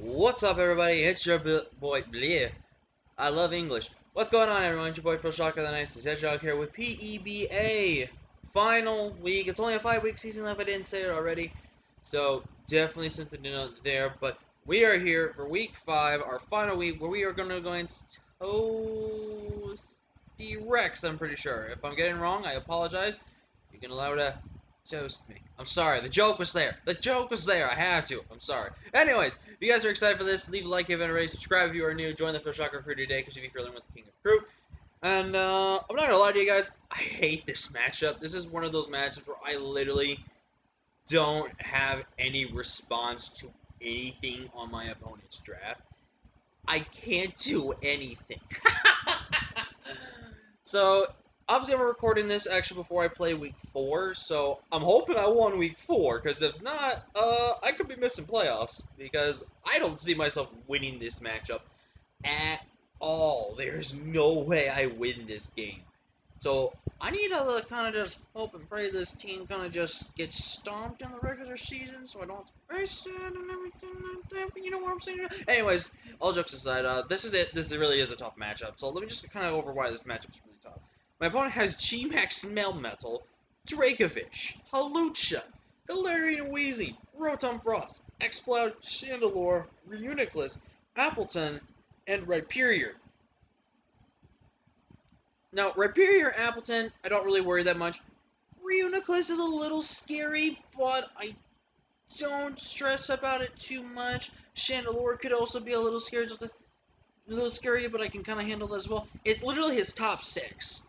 What's up, everybody? It's your boy, bleh. I love English. What's going on, everyone? It's your boy, Phil Shocker, the nicest hedgehog here with PEBA. Final week. It's only a 5-week season if I didn't say it already. So, definitely something to note there. But we are here for week 5, our final week, where we are going to go into toast the Rex, I'm pretty sure. If I'm getting wrong, I apologize. You can allow to toast me. I'm sorry. The joke was there. The joke was there. I had to. I'm sorry. Anyways, if you guys are excited for this, leave a like if you haven't already. Subscribe if you are new. Join the Fish Shocker crew today because you'll be feeling with the King of Crew. And I'm not gonna lie to you guys. I hate this matchup. This is one of those matchups where I literally don't have any response to anything on my opponent's draft. I can't do anything. So, obviously, I'm recording this actually before I play week 4, so I'm hoping I won week 4, because if not, I could be missing playoffs, because I don't see myself winning this matchup at all. There's no way I win this game. So, I need to kind of just hope and pray this team kind of just gets stomped in the regular season, so I don't have to face it and everything like that, but you know what I'm saying? Anyways, all jokes aside, this is it. This really is a tough matchup, so let me just kind of go over why this matchup is really tough. My opponent has G-Max Melmetal, Dracovish, Halucha, Galarian Weezing, Rotom Frost, Exploud, Chandelure, Reuniclus, Appleton, and Rhyperior. Now, Rhyperior Appleton, I don't really worry that much. Reuniclus is a little scary, but I don't stress about it too much. Chandelure could also be a little scary, but I can kind of handle that as well. It's literally his top 6.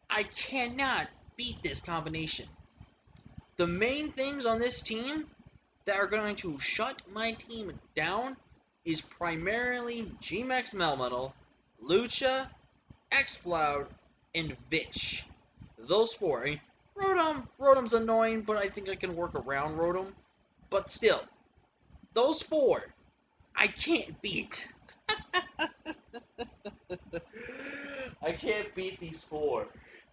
I cannot beat this combination. The main things on this team that are going to shut my team down is primarily G-Max Melmetal, Lucha, Exploud, and Vish. Those 4. I mean, Rotom's annoying, but I think I can work around Rotom. But still, those 4, I can't beat. I can't beat these 4.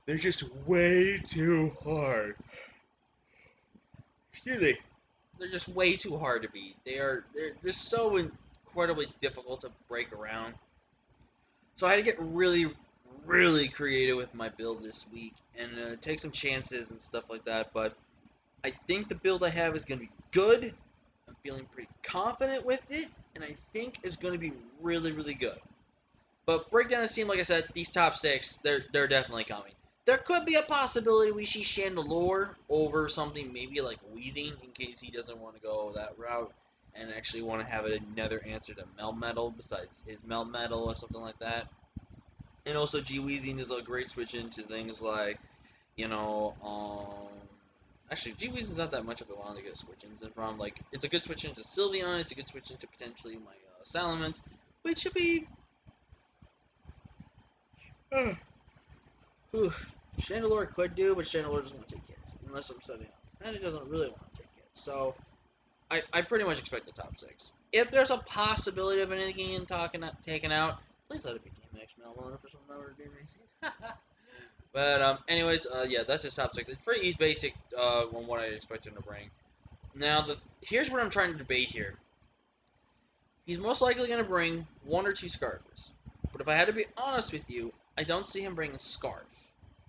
They're just way too hard. Excuse me. They're just way too hard to beat. They're just so incredibly difficult to break around. So I had to get really creative with my build this week and take some chances and stuff like that. But I think the build I have is going to be good. I'm feeling pretty confident with it, and I think it's going to be really good. But breakdown of team, like I said, these top 6, they're definitely coming. There could be a possibility we see Chandelure over something maybe like Weezing in case he doesn't want to go that route and actually want to have another answer to Melmetal besides his Melmetal or something like that. And also G-Weezing is a great switch into things like, you know, actually G-Weezing's not that much of a one to get switch ins from. Like, it's a good switch into Sylveon, it's a good switch into potentially my Salamence, which should be Chandelure could do, but Chandelure doesn't want to take hits unless I'm setting up, and it doesn't really want to take hits. So I pretty much expect the top 6. If there's a possibility of anything taken out, please let it be Team-Max Melmetal for some other reason. But anyways, yeah, that's his top 6. It's pretty easy, basic on what I expect him to bring. Now, here's what I'm trying to debate here. He's most likely going to bring 1 or 2 Scarfers. But if I had to be honest with you, I don't see him bringing Scarf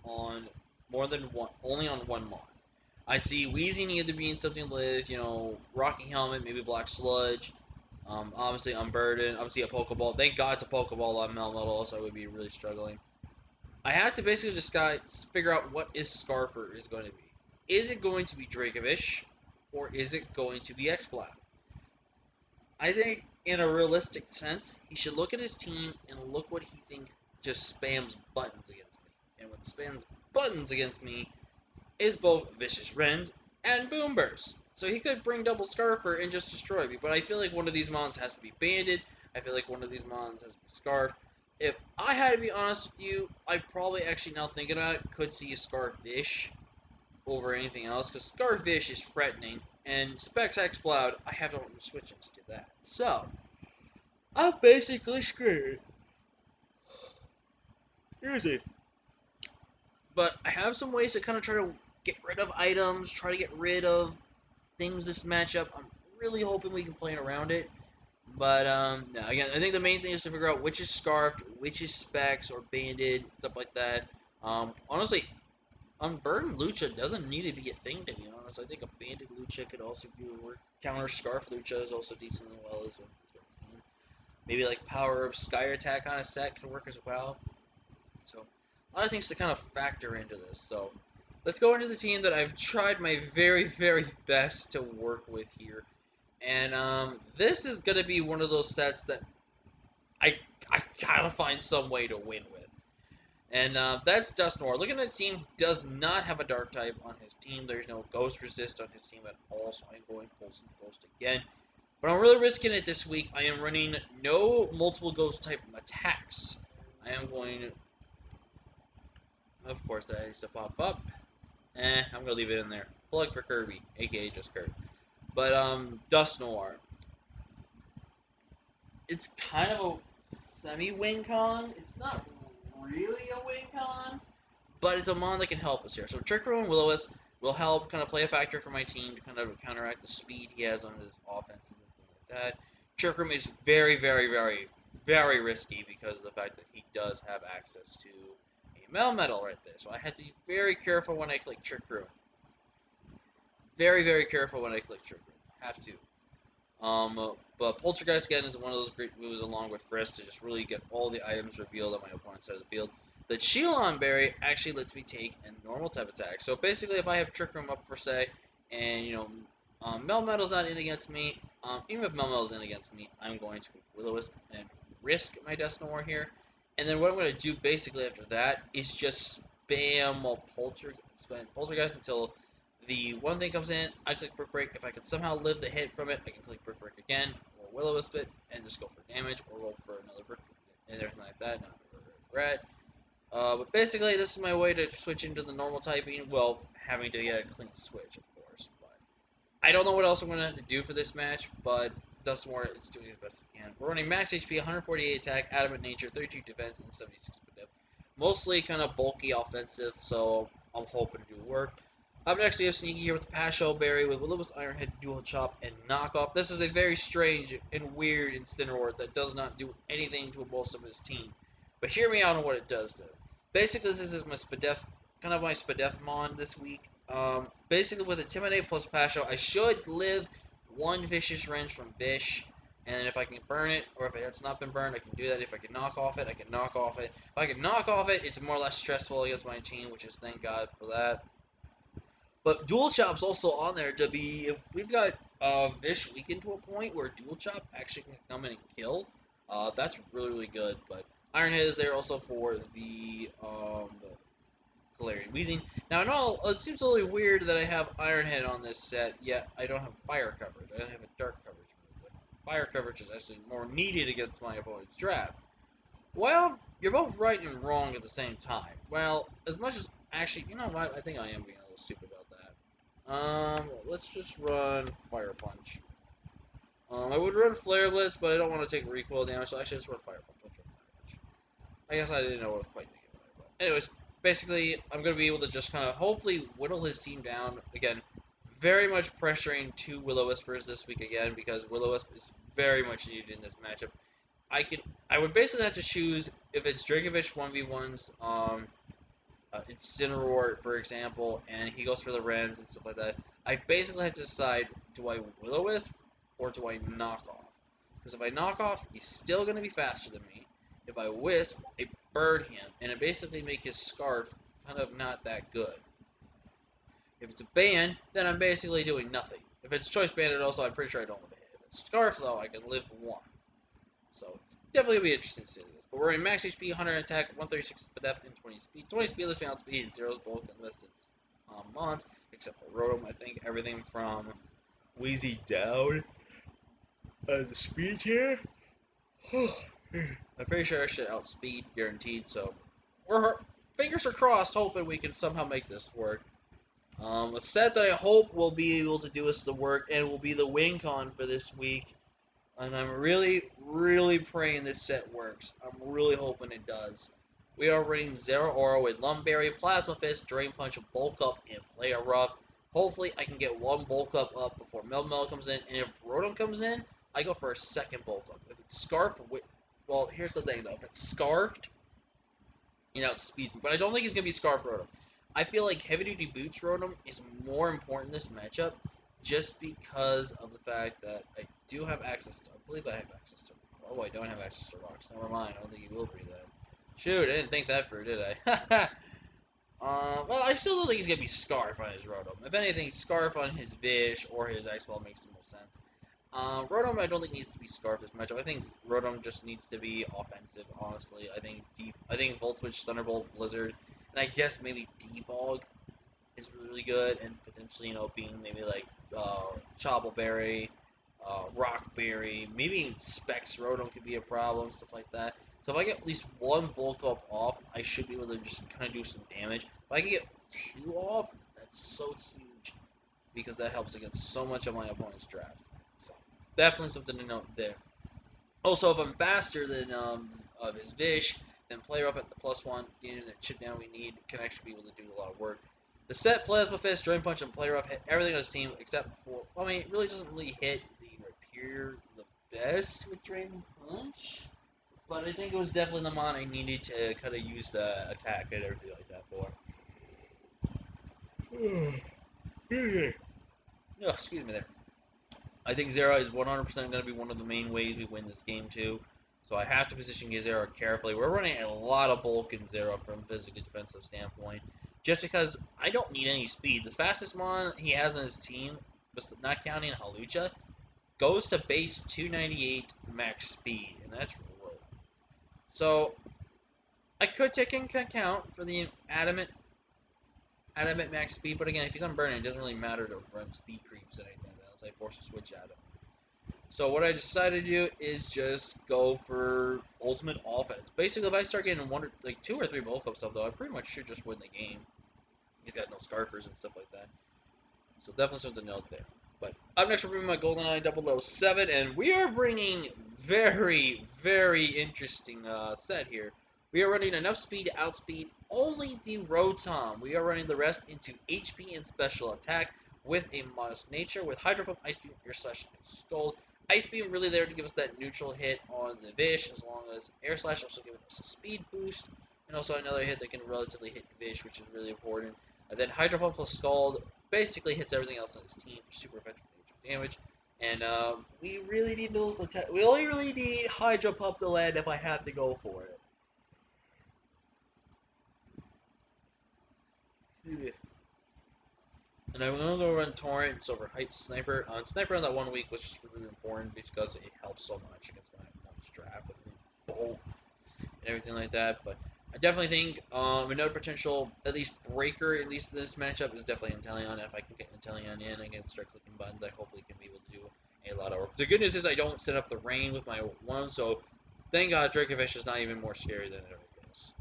on more than one, only on one mod. I see Weezing either being something with, you know, Rocky Helmet, maybe Black Sludge, obviously Unburden, obviously a Pokeball. Thank God it's a Pokeball on Melmetal, so I would be really struggling. I have to basically just figure out what is Scarfer is going to be. Is it going to be Dracovish, or is it going to be Exploud? I think, in a realistic sense, he should look at his team and look what he thinks just spams buttons against me. And what spams buttons against me is both Vicious Rends and Boom Burst. So he could bring Double Scarfer and just destroy me, but I feel like one of these mons has to be Banded. I feel like one of these mons has to be Scarf. If I had to be honest with you, I probably actually, now thinking about it, could see a Scarfish over anything else, because Scarfish is threatening, and Specs Exploud, I have no switches to that. So, I'm basically screwed. Easy. But I have some ways to kind of try to get rid of items, try to get rid of things this matchup. I'm really hoping we can play around it. But no, again, I think the main thing is to figure out which is scarfed, which is specs or banded, stuff like that. Honestly, unburdened Lucha doesn't need to be a thing, to be honest. I think a banded Lucha could also do work. Counter Scarf Lucha is also decent as well as well. Maybe like Power of Sky Attack on a set can work as well. So a lot of things to kind of factor into this. So let's go into the team that I've tried my very, very best to work with here. And this is going to be one of those sets that I, I gotta find some way to win with. And that's Dustmore. Looking at his team, does not have a dark type on his team. There's no ghost resist on his team at all, so I'm going full ghost again. But I'm really risking it this week. I am running no multiple ghost type attacks. I am going, of course, that needs to pop up. I'm gonna leave it in there. Plug for Kirby, aka just Kirby. But Dust Noir. It's kind of a semi-wing con. It's not really a wing con, but it's a mon that can help us here. So Trick Room and Will-O-Wisp will help kind of play a factor for my team to kind of counteract the speed he has on his offense and everything like that. Trick Room is very, very, very, very risky because of the fact that he does have access to a Melmetal right there. So I had to be very careful when I click Trick Room. Very, very careful when I click Trick Room. Have to. But Poltergeist again is one of those great moves along with Frisk to just really get all the items revealed on my opponent's side of the field. The Cheelon Berry actually lets me take a normal type attack. So basically, if I have Trick Room up for say, and Melmetal's not in against me, even if Melmetal's in against me, I'm going to Will-O-Wisp and risk my Death Noir here. And then what I'm going to do basically after that is just spam Poltergeist until the one thing comes in, I click Brick Break. If I can somehow live the hit from it, I can click Brick Break again, or Will-O-Wisp it, and just go for damage, or roll for another Brick, and everything like that. Not regret. But basically, this is my way to switch into the normal typing, well, having to get a clean switch, of course. But I don't know what else I'm going to have to do for this match, but Dustmore is doing as best it can. We're running max HP, 148 attack, adamant nature, 32 defense, and 76 def. Mostly kind of bulky offensive, so I'm hoping to do work. Up next, we have Sneaky here with Pasho Berry with Will-O-Wisp Ironhead, Dual Chop, and Knockoff. This is a very strange and weird Incineroar that does not do anything to most of his team. But hear me out on what it does, though. Basically, this is my Spadef, kind of my Spadef Mon this week. Basically, with Intimidate plus Pasho, I should live one Vicious Wrench from Vish. And if I can burn it, or if it's not been burned, I can do that. If I can knock off it, I can knock off it. If I can knock off it, it's more or less stressful against my team, which is thank God for that. But Dual Chop's also on there to be, if we've got Vish weakened to a point where Dual Chop actually can come in and kill, that's really, really good. But Ironhead is there also for the Galarian Weezing. Now, I know it seems a little weird that I have Ironhead on this set, yet I don't have Fire coverage. I don't have a Dark coverage move. But Fire coverage is actually more needed against my opponent's draft. Well, you're both right and wrong at the same time. Well, as much as actually, you know what? I think I am being a little stupid about that. Let's just run Fire Punch. I would run Flare Blitz, but I don't want to take recoil damage, so I should just run Fire Punch. Let's run Fire Punch. I guess I didn't know what I was quite thinking about it. But anyways, basically, I'm going to be able to just kind of hopefully whittle his team down. Again, very much pressuring two Will-O-Wispers this week again, because Will-O-Wisp is very much needed in this matchup. I would basically have to choose if it's Dragovich 1v1s, Incineroar, for example, and he goes for the Rens and stuff like that. I basically have to decide, do I Will-O-Wisp or do I knock off? Because if I knock off, he's still going to be faster than me. If I Wisp, I bird him, and it basically make his Scarf kind of not that good. If it's a ban, then I'm basically doing nothing. If it's Choice Bandit also, I'm pretty sure I don't live a hit. If it's Scarf, though, I can live one. So it's definitely going to be interesting to see this. But we're in max HP, 100 attack, 136 depth, and 20 speed. 20 speed lets me outspeed, zeros both enlisted mons, except for Rotom. I think everything from Wheezy down as a speed here. I'm pretty sure I should outspeed, guaranteed. So we're fingers are crossed, hoping we can somehow make this work. A set that I hope will be able to do us the work and will be the win con for this week. And I'm really, really praying this set works. I'm really hoping it does. We are running Zero Aura with Lumberry, Plasma Fist, Drain Punch, Bulk Up, and Play a Rough. Hopefully, I can get one Bulk Up before Melmetal comes in. And if Rotom comes in, I go for a second bulk up. If it's scarf, well, here's the thing though. If it's scarfed, you know, it speeds me. But I don't think he's gonna be scarf Rotom. I feel like heavy duty boots Rotom is more important in this matchup, just because of the fact that I do have access to. I believe I have access to. Oh, I don't have access to rocks. Never mind. I don't think he will breathe that. Shoot, I didn't think that through, did I? Well, I still don't think he's gonna be Scarf on his Rotom. If anything, Scarf on his Vish or his Ice-Ball makes the most sense. Rotom, I don't think needs to be Scarf this matchup. I think Rotom just needs to be offensive. Honestly, I think Volt Switch, Thunderbolt, Blizzard, and I guess maybe Defog is really good, and potentially being maybe like Chobble Berry, Rock Berry, maybe even Specs Rotom could be a problem, stuff like that. So if I get at least one bulk up off, I should be able to just kind of do some damage. If I can get two off, that's so huge because that helps against so much of my opponent's draft. So definitely something to note there. Also, if I'm faster than his Vish, then player up at the +1, getting that chip down we need, can actually be able to do a lot of work. The set Plasma Fist, Drain Punch, and player up hit everything on his team except for. I mean, it really doesn't really hit the Rapier the best with Drain Punch. But I think it was definitely the mon I needed to kind of use the attack and everything like that for. Oh, excuse me there. I think Zera is 100% going to be one of the main ways we win this game too. So I have to position Zera carefully. We're running a lot of bulk in Zera from a physically defensive standpoint. Just because I don't need any speed. The fastest mon he has on his team, not counting Halucha, goes to base 298 max speed. And that's low. So I could take into account for the adamant max speed, but again, if he's on burning, it doesn't really matter to run speed creeps and anything like that unless I force a switch at him. So what I decided to do is just go for ultimate offense. Basically, if I start getting like 2 or 3 bulk up stuff, though, I pretty much should just win the game. He's got no Scarfers and stuff like that. So definitely something to note there. But up next, we're bringing my GoldenEye 007, and we are bringing very, very interesting set here. We are running enough speed to outspeed only the Rotom. We are running the rest into HP and special attack with a modest nature, with Hydro Pump, Ice Beam, Air Slash, and Scold. Ice Beam really there to give us that neutral hit on the Vish, as long as Air Slash also giving us a speed boost, and also another hit that can relatively hit Vish, which is really important. And then Hydro Pump plus Scald basically hits everything else on his team for super effective damage. And we really need those attacks. We only really need Hydro Pump to land if I have to go for it. And I'm going to go run Torrent over Hype Sniper. Sniper on that 1 week was just really important because it helps so much against my opponent's draft with Bolt and everything like that. But I definitely think another potential, at least breaker, at least this matchup, is definitely Inteleon. If I can get Inteleon in, I can start clicking buttons. I hopefully can be able to do a lot of work. The good news is I don't set up the rain with my one, so thank God Dracovish is not even more scary than it ever is.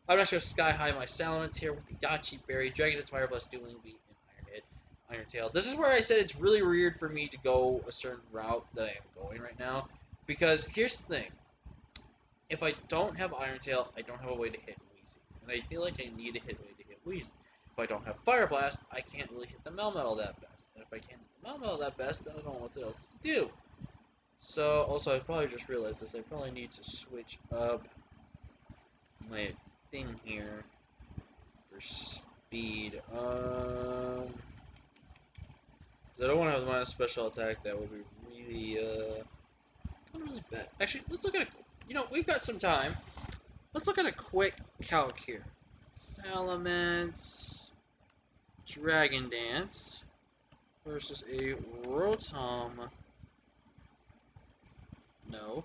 I'm not sure if Sky High my Salamence here with the Yachi Berry, Dragon and Fire Blast, Dueling Beat, and Iron Head, Iron Tail. This is where I said it's really weird for me to go a certain route that I am going right now, because here's the thing. If I don't have Iron Tail, I don't have a way to hit Wheezy. And I feel like I need a way to hit Wheezy. If I don't have Fire Blast, I can't really hit the Melmetal that best. And if I can't hit the Melmetal that best, then I don't know what else to do. So, also, I probably just realized this. I probably need to switch up my thing here for speed. I don't want to have my special attack. That would be really, kind of really bad. Actually, let's look at it. We've got some time. Let's look at a quick calc here. Salamence, Dragon Dance versus a Rotom. No,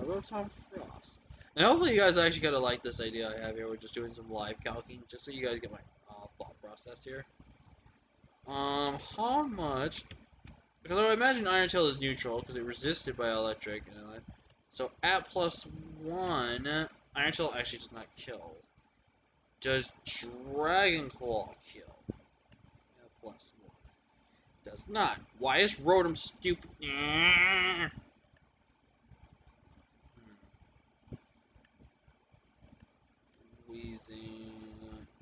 Rotom Frost. And hopefully you guys actually gotta like this idea I have here. We're just doing some live calcing, just so you guys get my thought process here. How much? Because I imagine Iron Tail is neutral because it resisted by electric. So at +1, Iron Tail actually does not kill. Does Dragon Claw kill? At +1. Does not. Why is Rotom stupid? Wheezing.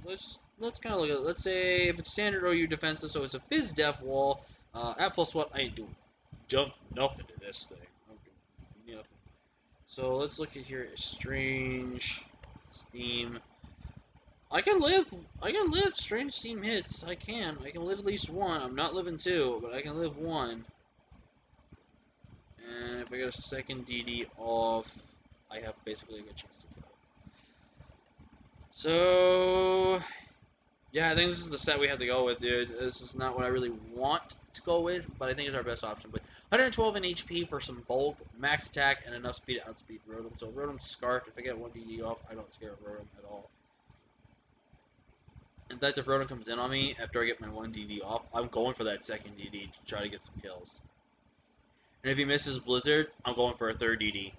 Let's kind of look at it. Let's say if it's standard OU defensive, so it's a Fizz Def Wall. At +1, I ain't doing junk nothing to this thing. Okay, nothing. So let's look at here. Strange Steam. I can live. I can live strange Steam hits. I can. I can live at least one. I'm not living two, but I can live one. And if I get a second DD off, I have basically a good chance to kill. So yeah, I think this is the set we have to go with, dude. This is not what I really want to go with, but I think it's our best option. But 112 in HP for some bulk, max attack, and enough speed to outspeed Rotom. So Rotom's Scarfed. If I get one DD off, I don't scare Rotom at all. In fact, if Rotom comes in on me after I get my one DD off, I'm going for that second DD to try to get some kills. And if he misses Blizzard, I'm going for a third DD.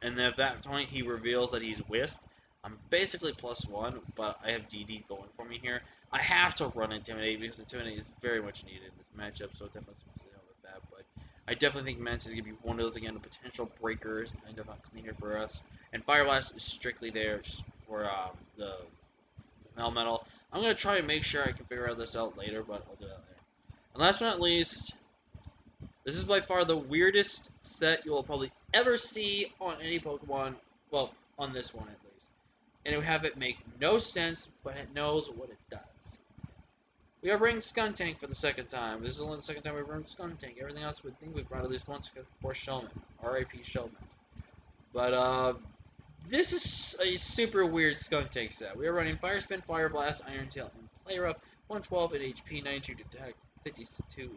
And then at that point, he reveals that he's Wisp. I'm basically +1, but I have DD going for me here. I have to run Intimidate because Intimidate is very much needed in this matchup, so definitely something to know with that. But I definitely think Mance is going to be one of those, again, the potential breakers, kind of a cleaner for us. And Fire Blast is strictly there for the Melmetal. I'm going to try to make sure I can figure this out later, but I'll do that later. And last but not least, this is by far the weirdest set you will probably ever see on any Pokemon. Well, on this one at least. And it would have it make no sense, but it knows what it does. We are bringing Skuntank for the second time. This is only the second time we've brought Skuntank. Everything else we think we've brought at least once before Shellman. R.I.P. Shellman. But, this is a super weird Skuntank set. We are running Fire Spin, Fire Blast, Iron Tail, and Play Rough. 112 in HP, 92 to attack, 52 in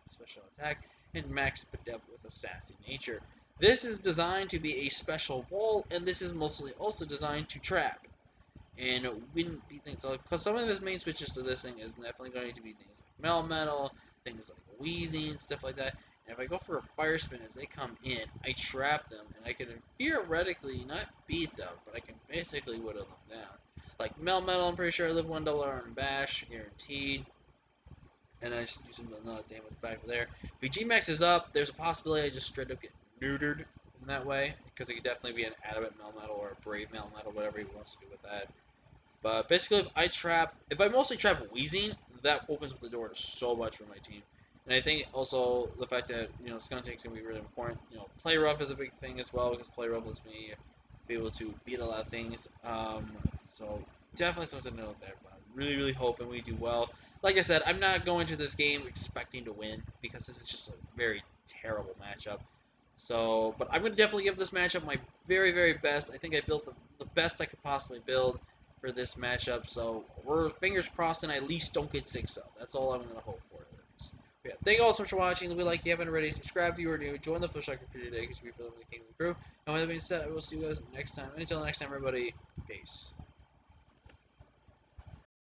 special attack, and max depth with a sassy nature. This is designed to be a special wall, and this is mostly also designed to trap. And wouldn't be things like, because some of his main switches to this thing is definitely going to be things like Melmetal, things like Wheezing, stuff like that. And if I go for a Fire Spin as they come in, I trap them, and I can theoretically not beat them, but I can basically whittle them down. Like Melmetal, I'm pretty sure I live $1 on Bash, guaranteed. And I just do some damage back there. If he G-Maxes up, there's a possibility I just straight up get neutered in that way, because it could definitely be an Adamant Melmetal or a Brave Melmetal, whatever he wants to do with that. But basically, if I mostly trap Wheezing, that opens up the door to so much for my team. And I think also the fact that, Skuntank's going to be really important. Play Rough is a big thing as well, because Play Rough lets me be able to beat a lot of things. So definitely something to note there. But I'm really, really hoping we do well. Like I said, I'm not going to this game expecting to win, because this is just a very terrible matchup. So, but I'm going to definitely give this matchup my very, very best. I think I built the best I could possibly build for this matchup. So, we're fingers crossed and I at least don't get 6-0. That's all I'm going to hope for. Yeah, thank you all so much for watching. Leave a like if you haven't already. Subscribe if you are new. Join the Fish Soccer Crew today because we're for the Kingdom Crew. And with that being said, I will see you guys next time. And until next time, everybody, peace.